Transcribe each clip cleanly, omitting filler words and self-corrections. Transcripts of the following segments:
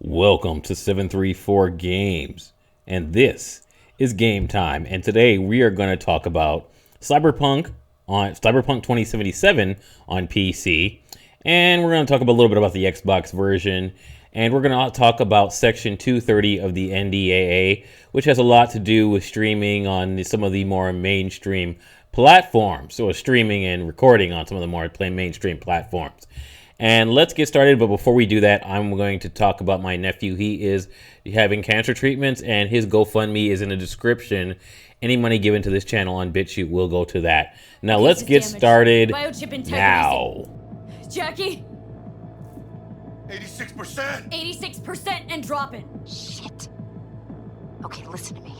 Welcome to 734 Games, and this is Game Time. And today we are going to talk about Cyberpunk 2077 on PC, and we're going to talk a little bit about the Xbox version, and we're going to talk about Section 230 of the NDAA, which has a lot to do with streaming on some of the more mainstream platforms. So streaming and recording on some of the more mainstream platforms. And let's get started, but before we do that, I'm going to talk about my nephew. He is having cancer treatments, and his Gofundme is in the description. Any money given to this channel on Bitchute will go to that. Now, let's get started now. Jackie? 86%! 86% and dropping. Shit. Okay, listen to me.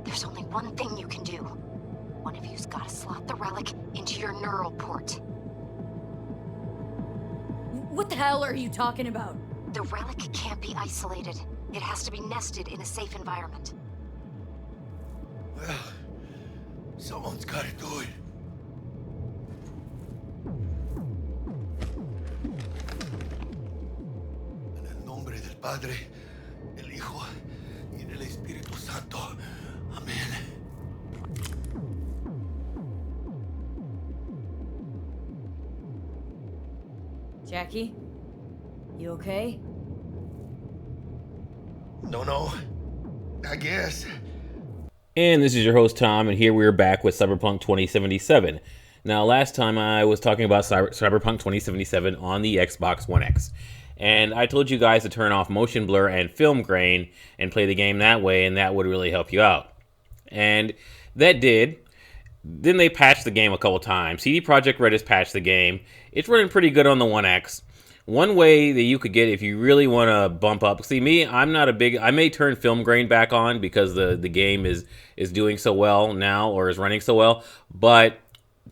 There's only one thing you can do. One of you's gotta slot the relic into your neural port. What the hell are you talking about? The relic can't be isolated. It has to be nested in a safe environment. Well, someone's gotta do it. En el nombre del Padre, el Hijo y del Espíritu Santo. Amén. Jackie? You okay? No. I guess. And this is your host, Tom, and here we're back with Cyberpunk 2077. Now, last time I was talking about Cyberpunk 2077 on the Xbox One X. And I told you guys to turn off motion blur and film grain and play the game that way, and that would really help you out. And that did. Then they patched the game a couple times. CD Projekt Red has patched the game. It's running pretty good on the One X. One way that you could get if you really want to bump up. See, me, I'm not a big... I may turn film grain back on because the game is doing so well now, or is running so well. But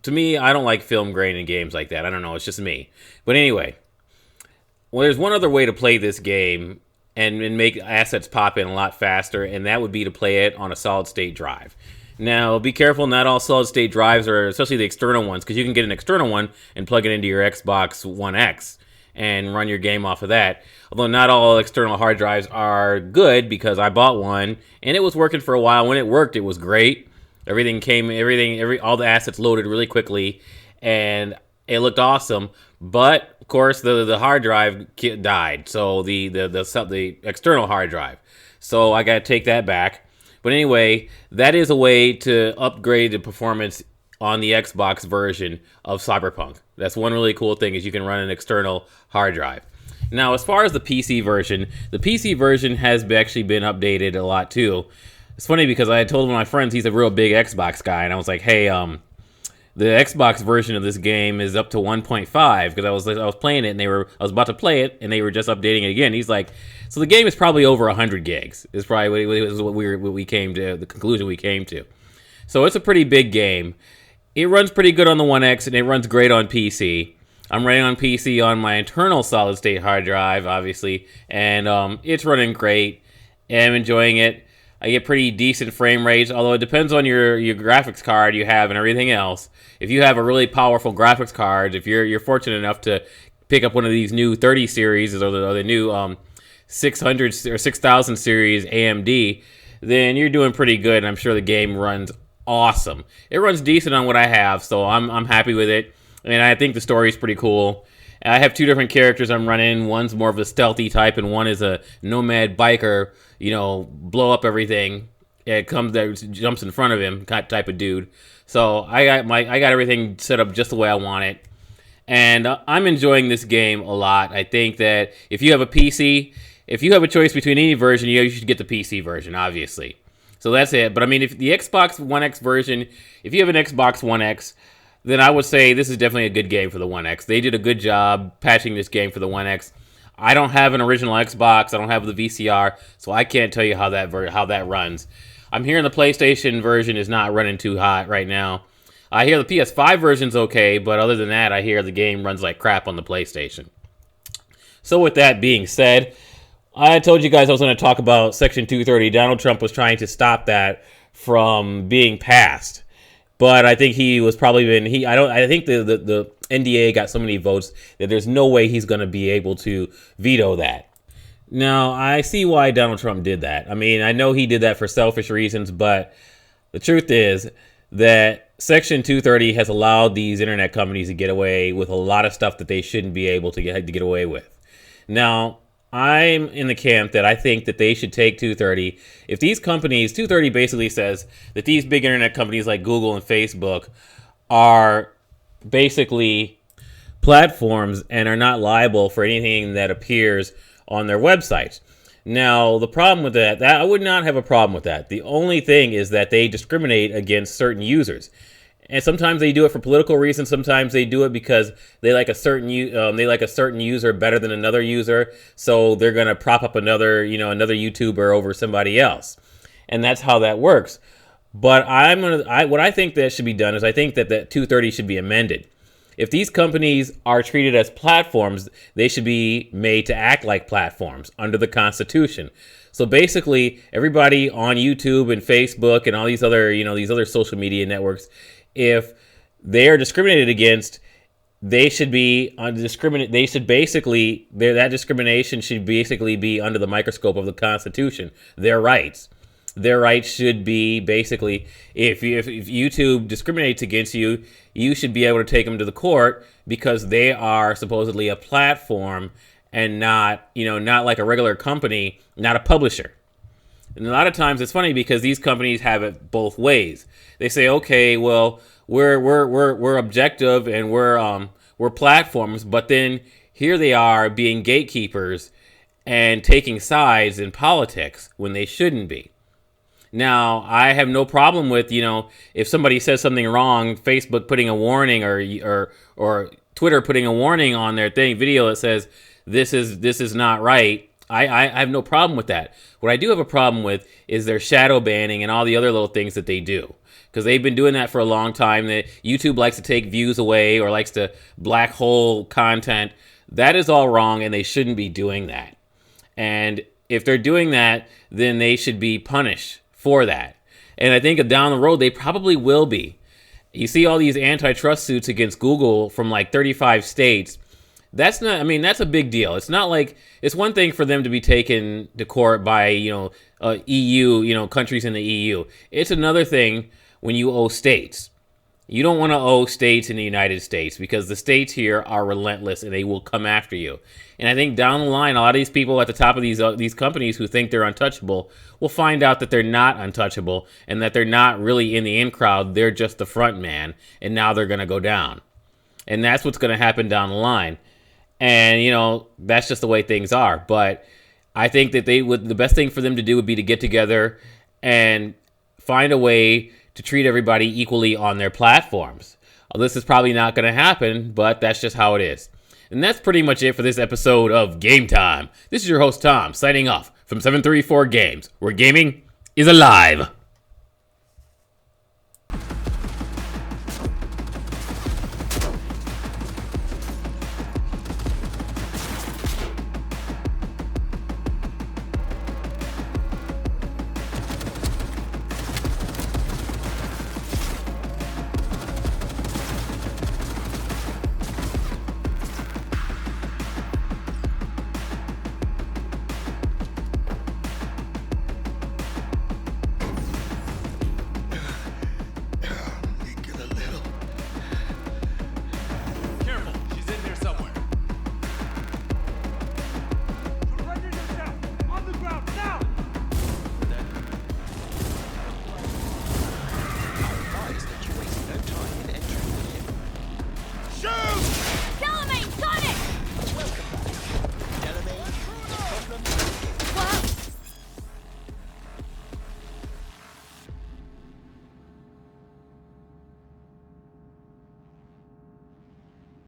to me, I don't like film grain in games like that. I don't know. It's just me. But anyway, well, there's one other way to play this game and make assets pop in a lot faster, and that would be to play it on a solid-state drive. Now, be careful, not all solid-state drives are, especially the external ones, because you can get an external one and plug it into your Xbox One X and run your game off of that. Although not all external hard drives are good, because I bought one, and it was working for a while. When it worked, it was great. All the assets loaded really quickly, and it looked awesome. But, of course, the hard drive died, so the external hard drive. So I got to take that back. But anyway, that is a way to upgrade the performance on the Xbox version of Cyberpunk. That's one really cool thing, is you can run an external hard drive. Now, as far as the PC version has actually been updated a lot too. It's funny because I told one of my friends, he's a real big Xbox guy, and I was like, hey, the Xbox version of this game is up to 1.5, because I was playing it, and I was about to play it, and they were just updating it again. He's like, so the game is probably over 100 gigs. Is probably what we came to, the conclusion we came to. So it's a pretty big game. It runs pretty good on the One X, and it runs great on PC. I'm running on PC on my internal solid state hard drive, obviously, and it's running great. I'm enjoying it. I get pretty decent frame rates, although it depends on your graphics card you have and everything else. If you have a really powerful graphics card, if you're fortunate enough to pick up one of these new 30 series or the new 600 or 6000 series AMD, then you're doing pretty good, and I'm sure the game runs awesome. It runs decent on what I have, so I'm happy with it, and I think the story is pretty cool. I have two different characters I'm running. One's more of the stealthy type, and one is a nomad biker, blow up everything. It jumps in front of him type of dude. So I got everything set up just the way I want it, and I'm enjoying this game a lot. I think that if you have a PC, if you have a choice between any version, you should get the PC version, obviously. So that's it. But I mean, if the Xbox One X version, if you have an Xbox One X, then I would say this is definitely a good game for the One X. They did a good job patching this game for the One X. I don't have an original Xbox. I don't have the VCR, so I can't tell you how that runs. I'm hearing the PlayStation version is not running too hot right now. I hear the PS5 version's okay, but other than that, I hear the game runs like crap on the PlayStation. So with that being said, I told you guys I was going to talk about Section 230. Donald Trump was trying to stop that from being passed. But I think he was probably I think the NDAA got so many votes that there's no way he's going to be able to veto that. Now, I see why Donald Trump did that. I mean, I know he did that for selfish reasons, but the truth is that Section 230 has allowed these internet companies to get away with a lot of stuff that they shouldn't be able to get away with. Now, I'm in the camp that I think that they should take 230. If these companies, 230 basically says that these big internet companies like Google and Facebook are basically platforms and are not liable for anything that appears on their websites. Now, the problem with that I would not have a problem with that. The only thing is that they discriminate against certain users. And sometimes they do it for political reasons. Sometimes they do it because they like a certain user better than another user. So they're gonna prop up another YouTuber over somebody else, and that's how that works. But what I think that should be done is I think that 230 should be amended. If these companies are treated as platforms, they should be made to act like platforms under the Constitution. So basically, everybody on YouTube and Facebook and all these other social media networks, if they are discriminated against, they should be They should basically that discrimination should basically be under the microscope of the Constitution. Their rights should be basically, if YouTube discriminates against you, you should be able to take them to the court because they are supposedly a platform and not like a regular company, not a publisher. And a lot of times it's funny because these companies have it both ways. They say, okay, well, we're objective and we're platforms, but then here they are being gatekeepers and taking sides in politics when they shouldn't be. Now, I have no problem with, if somebody says something wrong, Facebook putting a warning or Twitter putting a warning on their video that says this is not right. I have no problem with that. What I do have a problem with is their shadow banning and all the other little things that they do. Because they've been doing that for a long time. That YouTube likes to take views away or likes to black hole content. That is all wrong, and they shouldn't be doing that. And if they're doing that, then they should be punished for that. And I think down the road, they probably will be. You see all these antitrust suits against Google from like 35 states. That's a big deal. It's not like, it's one thing for them to be taken to court by, EU, countries in the EU. It's another thing when you owe states. You don't want to owe states in the United States because the states here are relentless and they will come after you. And I think down the line, a lot of these people at the top of these companies who think they're untouchable will find out that they're not untouchable and that they're not really in the in crowd. They're just the front man, and now they're going to go down. And that's what's going to happen down the line. And, that's just the way things are. But I think that the best thing for them to do would be to get together and find a way to treat everybody equally on their platforms. This is probably not going to happen, but that's just how it is. And that's pretty much it for this episode of Game Time. This is your host, Tom, signing off from 734 Games, where gaming is alive.